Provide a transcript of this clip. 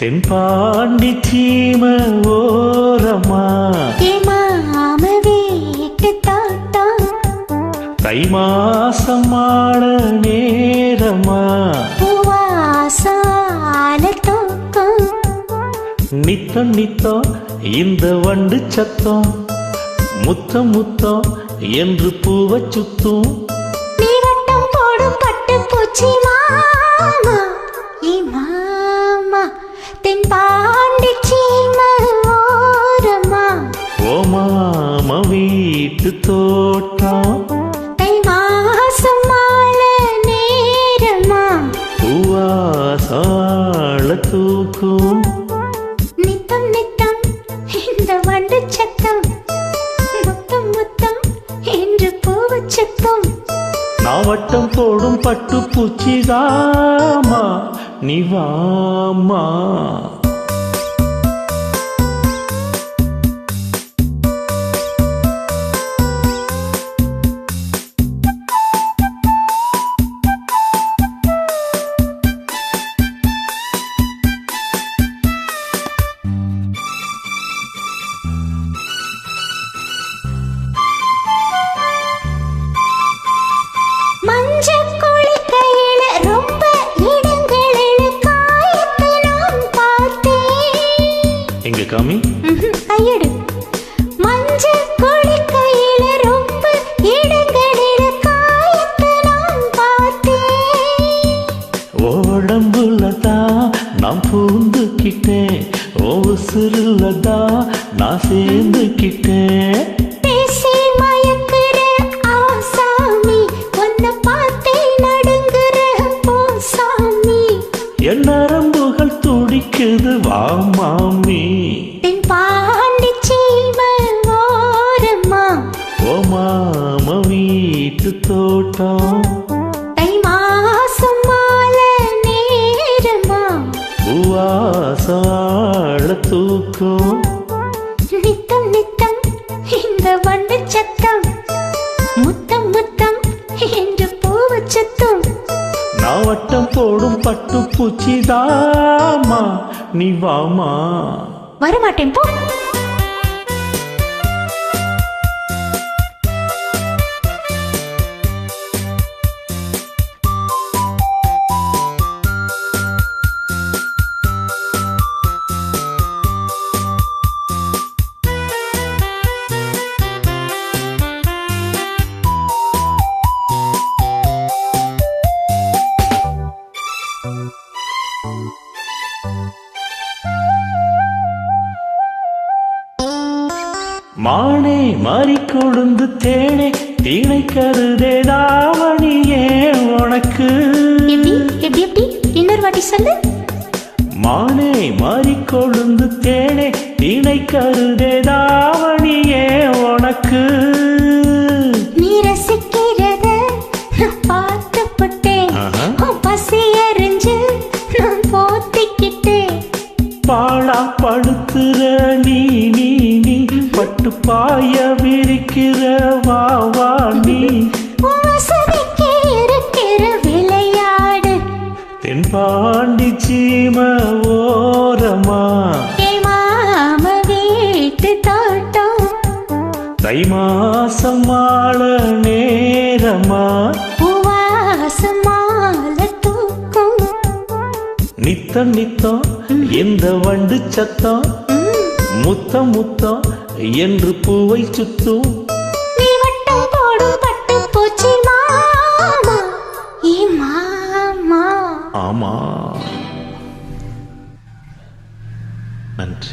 தென்பாண்டி சீம ஓரமா மாம வீட்டு தோட்டம் தை மாசம் மாட நேரமா வாசால தூக்கம் நித்தம் நித்தம் இந்த வண்டு சத்தம் முத்தம் முத்தம் என்று பூவை சுத்தும் நீரட்டம் போடும் பட்டு பூச்சி மாமா மாமா தென்பாண்டி சீம ஓரமா ஓ மாம வீட்டு தோட்டம் தை மாசம் மாலை நேரமா பூவாசால தூக்கும் நித்தம் நித்தம் இந்த வண்டு சத்தம் முத்தம் முத்தம் என்று பூவை சுத்தம் நான் வட்டம் போடும் பட்டு பூச்சிதாமா நீ வாமா எங்க காமி கையெடு மஞ்ச கொடி கையில ரொம்ப இடங்களில காயத்தை நான் பார்த்தேன் உடம்புலதான் நான் பூந்துக்கிட்டேன் உசுருலதான் நான் சேர்ந்துக்கிட்டேன் பேசி மயக்குற ஆசாமி உன்னை பார்த்தே நடுங்குற போசாமி என் நரம்புகள் துடிக்குது வா மாமி தென்பாண்டி சீம ஓரமா ஓ மாம வீட்டு தோட்டம் தை மாசம் மாலை நேரமா பூவாசால தூக்கும் நித்தம் நித்தம் இந்த வண்டு சத்தம் முத்தம் முத்தம் என்று பூவை சுத்தம் நான் வட்டம் போடும் பட்டு பூச்சிதாமா நீ வாமா வரமாட்டேன் போ மானே மாறி கொழுந்து தேனே தீனை கருதே தாவணியே உனக்கு எப்படி எப்படி எப்படி இன்னொரு வாட்டி சொல்லு மானே மாறி கொழுந்து தேனே தீனை கருதே தாவணியே உனக்கு நீ ரசிக்கிறத நான் பார்த்துப்பட்டேன் பசி அறிஞ்சு நான் போத்திக்கிட்டேன் பாழா படுத்துற நீ நீ நீ பட்டு பாய விரிக்கிற வா வா நீ வசதிக்கு இருக்கிற விளையாடு தென்பாண்டி சீம ஓரமா மாம வீட்டு தோட்டம் தை மாசம் மாட நேரமா வாசம் மாலை தூக்கும் நித்தம் நித்தம் இந்த வண்டு சத்தம் முத்தம் முத்தம் என்று பூவை சுத்தும் நீ வட்டம் போடும் பட்டு பூச்சி மாமா மாமா ஆமா நன்றி.